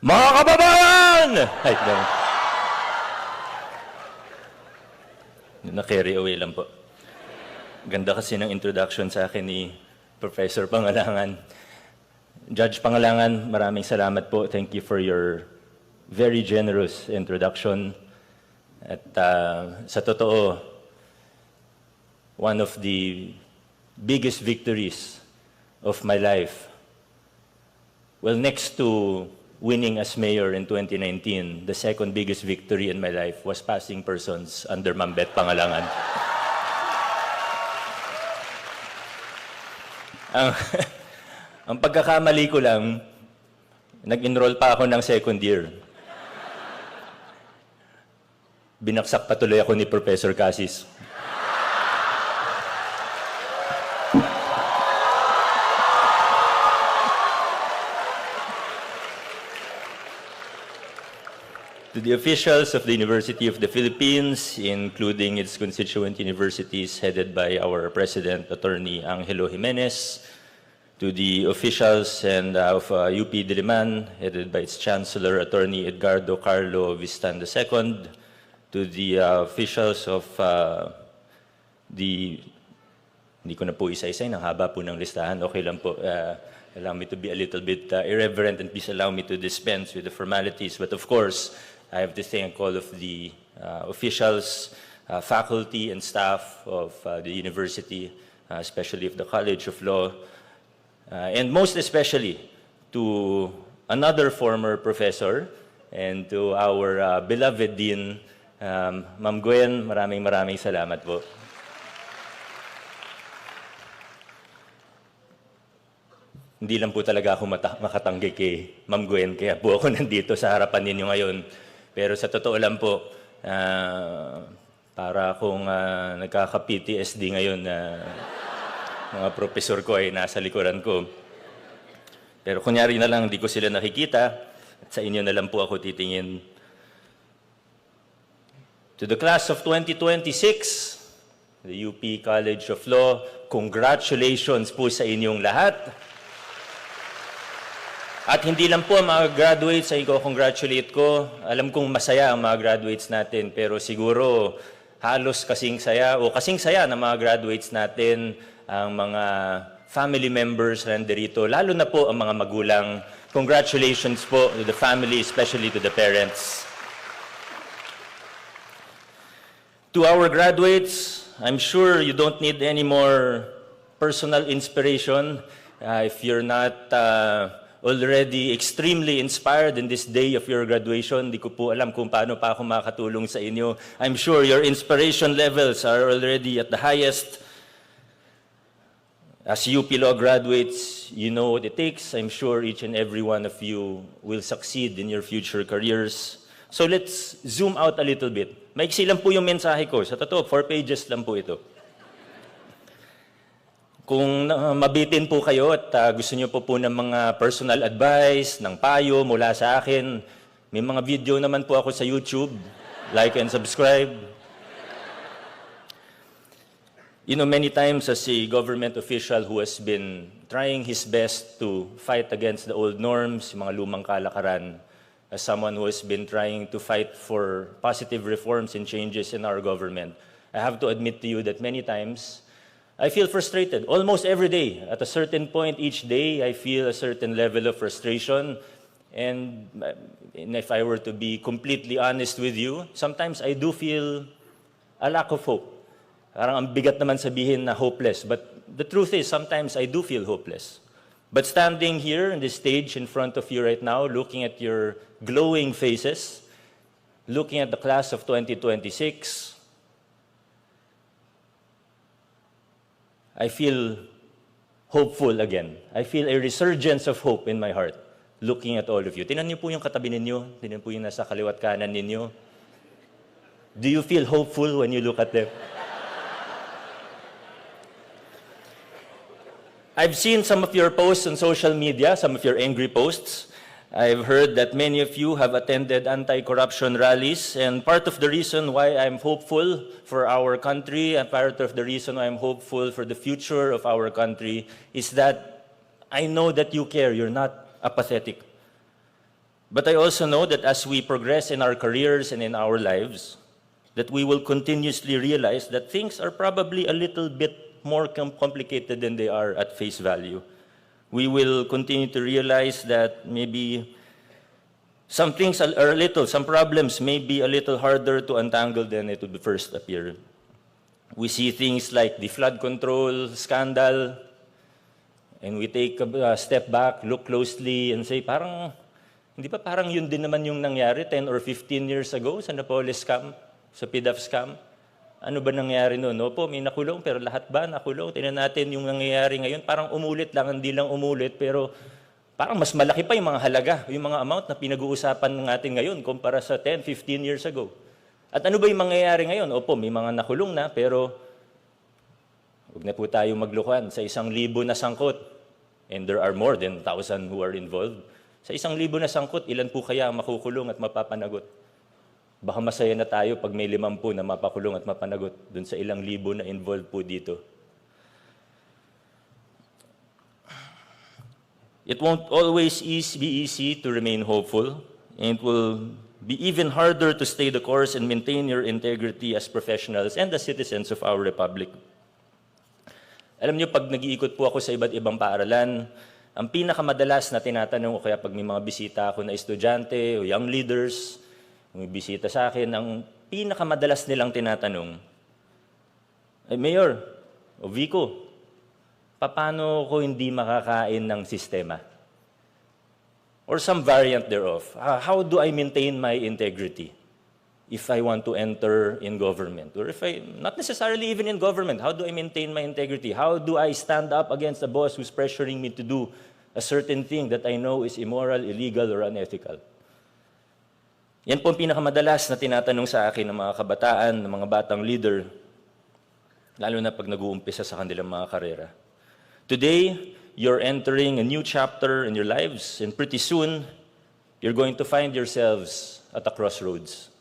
Mga kababayan! Ay, na-carry away lang po. Ganda kasi ng introduction sa akin ni Professor Pangalangan. Judge Pangalangan, maraming salamat po. Thank you for your very generous introduction. At sa totoo, one of the biggest victories of my life, well, next to winning as mayor in 2019, the second biggest victory in my life was passing persons under Ma'am Bet Pangalangan. Ang pagkakamali ko lang, nag-enroll pa ako ng second year. Binaksak patuloy ako ni Professor Cassis. To the officials of the University of the Philippines, including its constituent universities headed by our President, Attorney Angelo Jimenez, to the officials and of UP Diliman, headed by its Chancellor, Attorney Edgardo Carlo Vistan II, to the officials of hindi ko na po isa-isa, ang haba po ng listahan, okay lang po. Allow me to be a little bit irreverent and please allow me to dispense with the formalities. But of course, I have to thank all of the officials, faculty, and staff of the university, especially of the College of Law, and most especially to another former professor and to our beloved Dean, Ma'am Gwen, maraming salamat po. Hindi lang po talaga ako makatanggi kay Ma'am Gwen, kaya po ako nandito sa harapan ninyo ngayon. Pero sa totoo lang po, para akong nagkaka-PTSD ngayon na mga profesor ko ay nasa likuran ko. Pero kunyari na lang, hindi ko sila nakikita at sa inyo na lang po ako titingin. To the class of 2026, the UP College of Law, congratulations po sa inyong lahat. At hindi lang po ang mga graduates ay i-congratulate ko. Alam kong masaya ang mga graduates natin, pero siguro halos kasing saya ng mga graduates natin ang mga family members na nandirito, lalo na po ang mga magulang. Congratulations po to the family, especially to the parents. To our graduates, I'm sure you don't need any more personal inspiration if you're not already extremely inspired in this day of your graduation. Di ko po alam kung paano pa ako makatulong sa inyo. I'm sure your inspiration levels are already at the highest. As UP Law graduates, you know what it takes. I'm sure each and every one of you will succeed in your future careers. So let's zoom out a little bit. Maiksi lang po yung mensahe ko. Sa totoo, 4 pages lang po ito. Kung mabitin po kayo at gusto niyo po ng mga personal advice, ng payo mula sa akin, may mga video naman po ako sa YouTube. Like and subscribe. You know, many times as a government official who has been trying his best to fight against the old norms, mga lumang kalakaran, as someone who has been trying to fight for positive reforms and changes in our government, I have to admit to you that many times, I feel frustrated almost every day. At a certain point each day, I feel a certain level of frustration. And if I were to be completely honest with you, sometimes I do feel a lack of hope. Parang ang bigat naman sabihin na hopeless. But the truth is, sometimes I do feel hopeless. But standing here on this stage in front of you right now, looking at your glowing faces, looking at the class of 2026, I feel hopeful again. I feel a resurgence of hope in my heart looking at all of you. Tingnan niyo po yung katabi ninyo. Tingnan po yung nasa kaliwat kanan ninyo. Do you feel hopeful when you look at them? I've seen some of your posts on social media, some of your angry posts. I've heard that many of you have attended anti-corruption rallies, and part of the reason why I'm hopeful for our country and part of the reason why I'm hopeful for the future of our country is that I know that you care. You're not apathetic. But I also know that as we progress in our careers and in our lives, that we will continuously realize that things are probably a little bit more complicated than they are at face value. We will continue to realize that maybe some things are some problems may be a little harder to untangle than it would first appear. We see things like the flood control scandal, and we take a step back, look closely, and say, hindi ba parang yun din naman yung nangyari 10 or 15 years ago sa Napoles scam, sa PDAF scam? Ano ba nangyari noon? Opo, may nakulong, pero lahat ba nakulong? Tingnan natin yung nangyayari ngayon. Parang umulit lang, hindi lang umulit, pero parang mas malaki pa yung mga halaga, yung mga amount na pinag-uusapan natin ngayon kumpara sa 10, 15 years ago. At ano ba yung mangyayari ngayon? Opo, may mga nakulong na, pero huwag na po tayo maglukuhan. Sa 1,000 na sangkot, and there are more than 1,000 who are involved, sa 1,000 na sangkot, ilan po kaya makukulong at mapapanagot? Baka masaya na tayo pag may 50 na mapakulong at mapanagot dun sa ilang libo na involved po dito. It won't always be easy to remain hopeful, and it will be even harder to stay the course and maintain your integrity as professionals and as citizens of our republic. Alam niyo, pag nag-iikot po ako sa iba't ibang paaralan, ang pinakamadalas na tinatanong ko, kaya pag may mga bisita ako na estudyante o young leaders, may bisita sa akin, ang pinakamadalas nilang tinatanong, ay Mayor o Vico, paano ko hindi makakain ng sistema? Or some variant thereof. How do I maintain my integrity if I want to enter in government? Or if not necessarily even in government, how do I maintain my integrity? How do I stand up against a boss who's pressuring me to do a certain thing that I know is immoral, illegal, or unethical? Yan po ang pinakamadalas na tinatanong sa akin ng mga kabataan, ng mga batang leader, lalo na pag nag-uumpisa sa kanilang mga karera. Today, you're entering a new chapter in your lives, and pretty soon, you're going to find yourselves at a crossroads.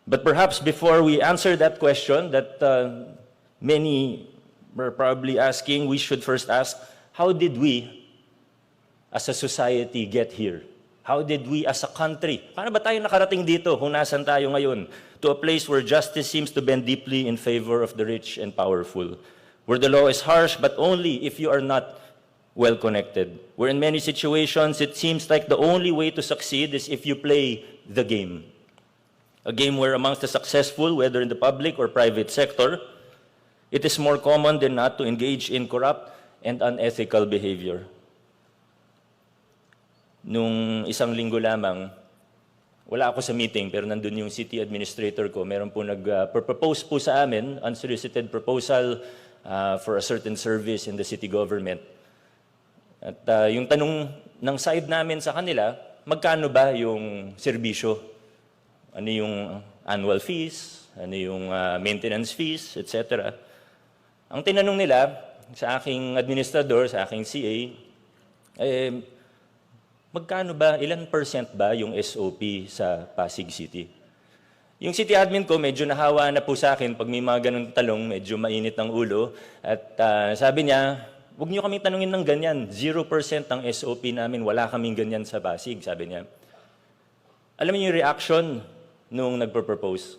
But perhaps before we answer that question that many were probably asking, we should first ask, how did we, as a society, get here? How did we as a country, paano ba tayo nakarating dito kung nasan tayo ngayon, to a place where justice seems to bend deeply in favor of the rich and powerful, where the law is harsh but only if you are not well connected, where in many situations it seems like the only way to succeed is if you play the game. A game where amongst the successful, whether in the public or private sector, it is more common than not to engage in corrupt and unethical behavior. Nung 1 linggo lamang, wala ako sa meeting, pero nandun yung city administrator ko. Meron po nag-propose po sa amin, unsolicited proposal for a certain service in the city government. At yung tanong ng side namin sa kanila, magkano ba yung serbisyo? Ano yung annual fees? Ano yung maintenance fees? Etc. Ang tinanong nila sa aking administrador, sa aking CA, magkano ba, ilan % ba yung SOP sa Pasig City? Yung city admin ko, medyo nahawa na po sa akin pag may mga ganun talong, medyo mainit ang ulo. At sabi niya, huwag niyo kaming tanungin ng ganyan. 0% ang SOP namin, wala kaming ganyan sa Pasig, sabi niya. Alam niyo yung reaction nung nagpo-propose?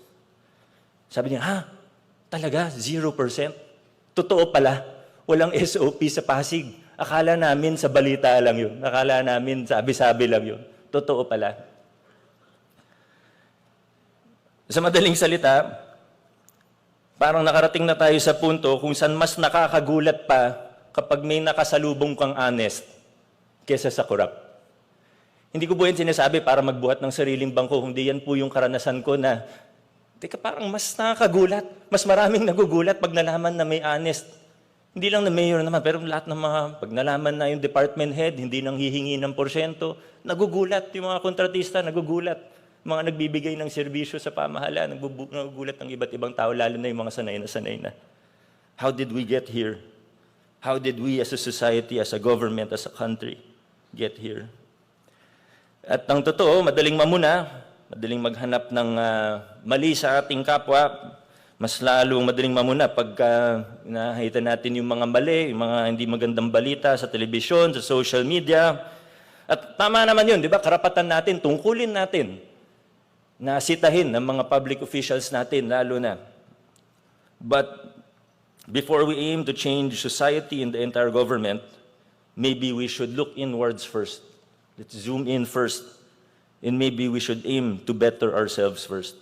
Sabi niya, ha? Talaga? 0%? Totoo pala, walang SOP sa Pasig. Akala namin sa balita lang yun. Akala namin sabi-sabi lang yun. Totoo pala. Sa madaling salita, parang nakarating na tayo sa punto kung saan mas nakakagulat pa kapag may nakasalubong kang honest kesa sa corrupt. Hindi ko po yan sinasabi para magbuhat ng sariling bangko. Hindi yan po yung karanasan ko na, teka, parang mas nakakagulat. Mas maraming nagugulat pag nalaman na may honest. Hindi lang na mayor naman, pero lahat ng mga, pag nalaman na yung department head, hindi nang hihingi ng porsyento, nagugulat yung mga kontratista, nagugulat. Mga nagbibigay ng serbisyo sa pamahalaan, nagugulat ng iba't ibang tao, lalo na yung mga sanay na. How did we get here? How did we as a society, as a government, as a country, get here? At ang totoo, madaling mamuna, madaling maghanap ng mali sa ating kapwa, mas lalong madaling mamuna pagka nakita natin yung mga mali, yung mga hindi magandang balita sa telebisyon, sa social media, At tama naman yun, di ba? Karapatan natin, tungkulin natin na sitahin ng mga public officials natin, lalo na. But before we aim to change society and the entire government, maybe we should look inwards first. Let's zoom in first. And maybe we should aim to better ourselves first.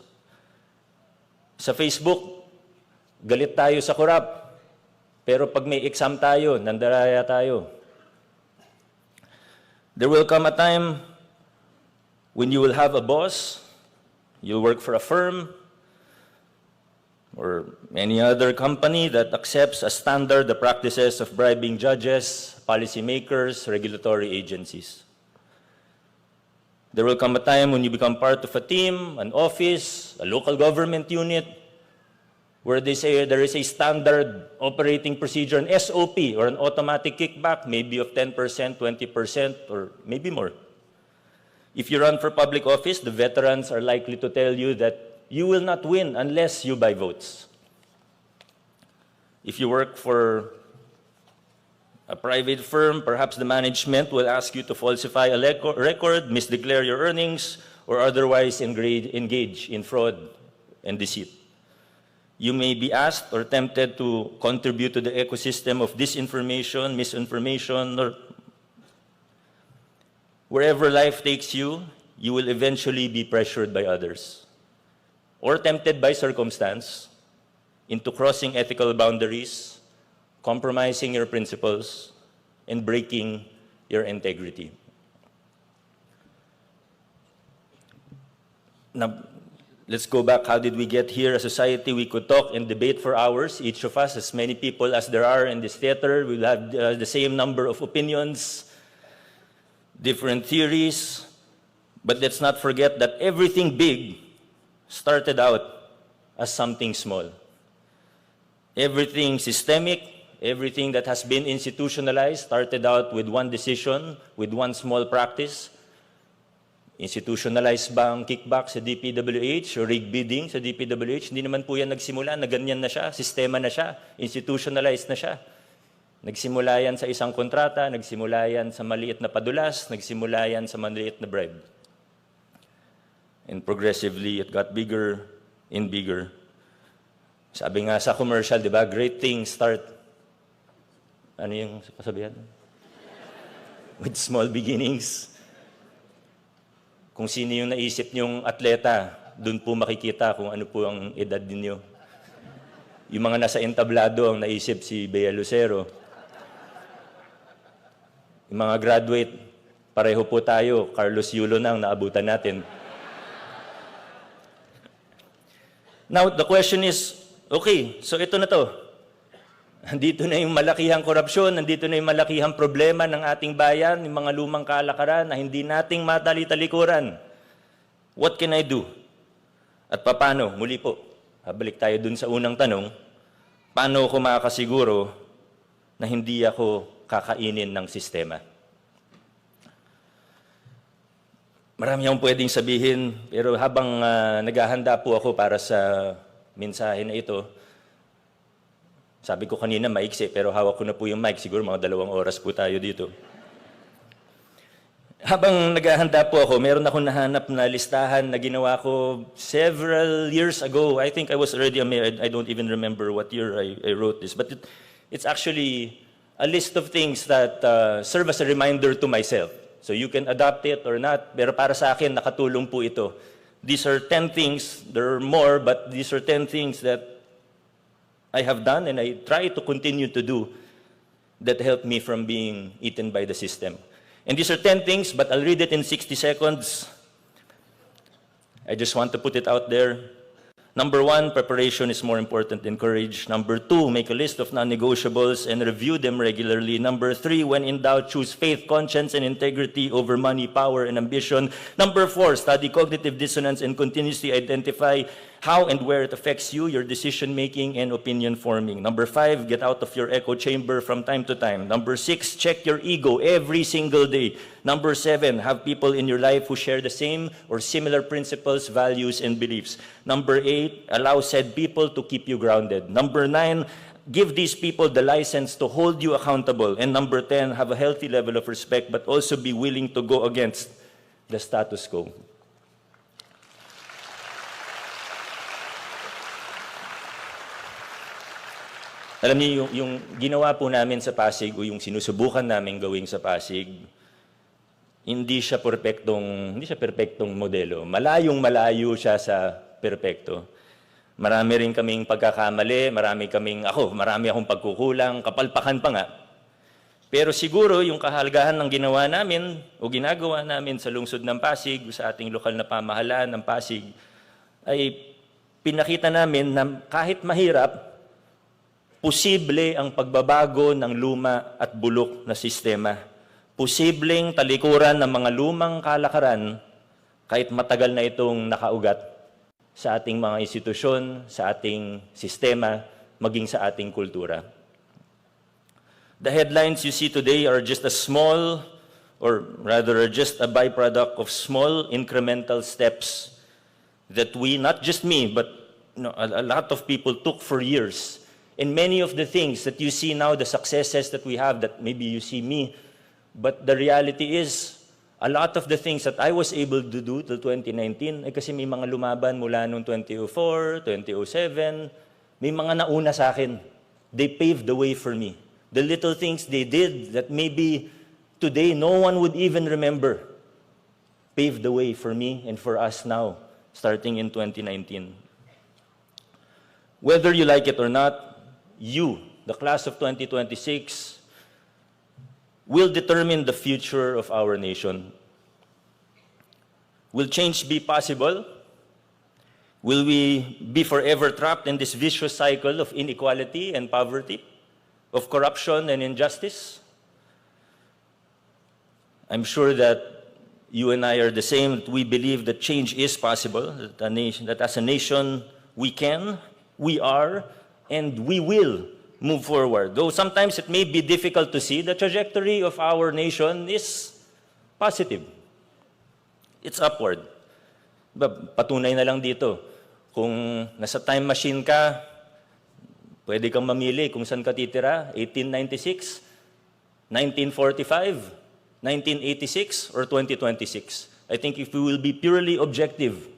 Sa Facebook, galit tayo sa korap. Pero pag may exam tayo, nandaraya tayo. There will come a time when you will have a boss, you'll work for a firm, or any other company that accepts as standard the practices of bribing judges, policymakers, regulatory agencies. There will come a time when you become part of a team, an office, a local government unit, where they say there is a standard operating procedure, an SOP, or an automatic kickback, maybe of 10%, 20%, or maybe more. If you run for public office, the veterans are likely to tell you that you will not win unless you buy votes. If you work for a private firm, perhaps the management will ask you to falsify a record, misdeclare your earnings, or otherwise engage in fraud and deceit. You may be asked or tempted to contribute to the ecosystem of disinformation, misinformation, or wherever life takes you, you will eventually be pressured by others or tempted by circumstance into crossing ethical boundaries, compromising your principles, and breaking your integrity. Now, let's go back. How did we get here? As a society, we could talk and debate for hours. Each of us, as many people as there are in this theater, will have the same number of opinions, different theories. But let's not forget that everything big started out as something small. Everything systemic, everything that has been institutionalized started out with one decision, with one small practice. Institutionalized ba ang kickback sa DPWH o rig bidding sa DPWH? Hindi naman po yan nagsimula, na ganyan na siya, sistema na siya, institutionalized na siya. Nagsimula yan sa isang kontrata, nagsimula yan sa maliit na padulas, nagsimula yan sa maliit na bribe. And progressively, it got bigger and bigger. Sabi nga sa commercial, di ba, great things start, ano yung kasabihan? With small beginnings. Kung sino yung naisip niyong atleta, doon po makikita kung ano po ang edad ninyo. Yung mga nasa entablado ang naisip si Bea Lucero. Yung mga graduate, pareho po tayo, Carlos Yulo na ang naabutan natin. Now, the question is, okay, so ito na to. Nandito na yung malakihang korupsyon, nandito na yung malakihang problema ng ating bayan, yung mga lumang kalakaran na hindi nating matali-talikuran. What can I do? At paano? Muli po, balik tayo dun sa unang tanong, paano ako makakasiguro na hindi ako kakainin ng sistema? Marami akong pwedeng sabihin, pero habang naghahanda po ako para sa mensahe na ito, sabi ko kanina maiksi, pero hawak ko na po yung mic, siguro mga 2 oras po tayo dito. Habang naghahanda po ako, meron akong nahanap na listahan na ginawa ko several years ago. I think I was already a mayor. I don't even remember what year I wrote this. But it's actually a list of things that serve as a reminder to myself. So you can adopt it or not, pero para sa akin, nakatulong po ito. These are 10 things, there are more, but these are 10 things that I have done and I try to continue to do that help me from being eaten by the system. And these are 10 things, but I'll read it in 60 seconds. I just want to put it out there. Number 1, preparation is more important than courage. Number 2, make a list of non-negotiables and review them regularly. Number 3, when in doubt, choose faith, conscience, and integrity over money, power, and ambition. Number 4, study cognitive dissonance and continuously identify how and where it affects you, your decision-making, and opinion-forming. Number 5, get out of your echo chamber from time to time. Number 6, check your ego every single day. Number 7, have people in your life who share the same or similar principles, values, and beliefs. Number 8, allow said people to keep you grounded. Number 9, give these people the license to hold you accountable. And number 10, have a healthy level of respect, but also be willing to go against the status quo. Alam niyo, yung ginawa po namin sa Pasig o yung sinusubukan namin gawin sa Pasig, hindi siya perpektong modelo. Malayo siya sa perpekto. Marami rin kaming pagkakamali, marami akong pagkukulang, kapalpakan pa nga. Pero siguro yung kahalagahan ng ginawa namin o ginagawa namin sa lungsod ng Pasig, sa ating lokal na pamahalaan ng Pasig, ay pinakita namin na kahit mahirap, posible ang pagbabago ng luma at bulok na sistema. Posibleng talikuran ng mga lumang kalakaran kahit matagal na itong nakaugat sa ating mga institusyon, sa ating sistema, maging sa ating kultura. The headlines you see today are just a small, or rather just a byproduct of small incremental steps that we, not just me, but a lot of people took for years. And many of the things that you see now, the successes that we have, that maybe you see me, but the reality is, a lot of the things that I was able to do till 2019, ay kasi may mga lumaban mula noong 2004, 2007, may mga nauna sa akin. They paved the way for me. The little things they did that maybe today no one would even remember, paved the way for me and for us now, starting in 2019. Whether you like it or not, you, the class of 2026, will determine the future of our nation. Will change be possible? Will we be forever trapped in this vicious cycle of inequality and poverty, of corruption and injustice? I'm sure that you and I are the same, that we believe that change is possible, that as a nation we can, we are, and we will move forward. Though sometimes it may be difficult to see, the trajectory of our nation is positive. It's upward. Patunay na lang dito. Kung nasa time machine ka, pwede kang mamili kung saan ka titira, 1896, 1945, 1986, or 2026. I think if we will be purely objective,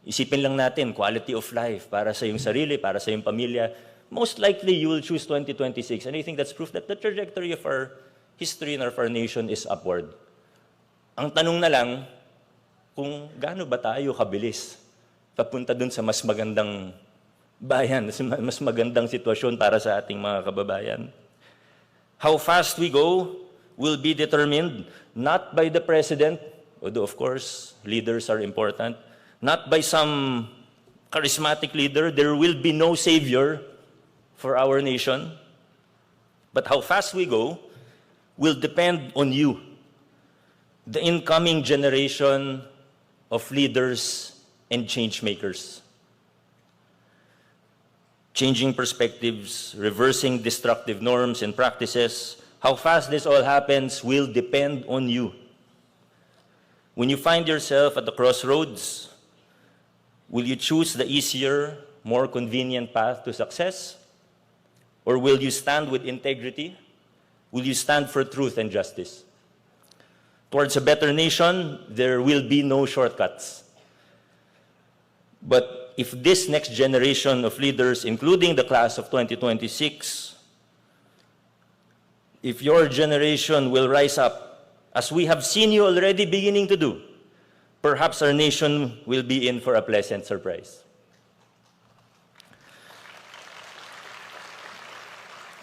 isipin lang natin, quality of life para sa iyong sarili, para sa iyong pamilya, most likely you will choose 2026. And I think that's proof that the trajectory of our history and of our nation is upward. Ang tanong na lang, kung gaano ba tayo kabilis papunta dun sa mas magandang bayan, mas magandang sitwasyon para sa ating mga kababayan. How fast we go will be determined not by the president, although of course leaders are important, not by some charismatic leader. There will be no savior for our nation. But how fast we go will depend on you, the incoming generation of leaders and change makers. Changing perspectives, reversing destructive norms and practices. How fast this all happens will depend on you. When you find yourself at the crossroads, will you choose the easier, more convenient path to success? Or will you stand with integrity? Will you stand for truth and justice? Towards a better nation, there will be no shortcuts. But if this next generation of leaders, including the class of 2026, if your generation will rise up, as we have seen you already beginning to do, perhaps our nation will be in for a pleasant surprise.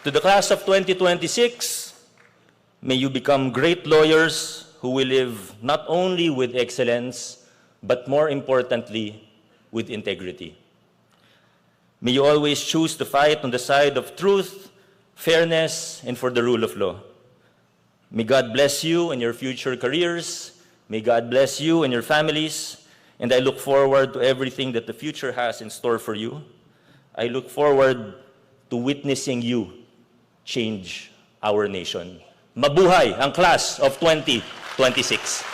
To the class of 2026, may you become great lawyers who will live not only with excellence, but more importantly, with integrity. May you always choose to fight on the side of truth, fairness, and for the rule of law. May God bless you in your future careers. May God bless you and your families, and I look forward to everything that the future has in store for you. I look forward to witnessing you change our nation. Mabuhay ang class of 2026.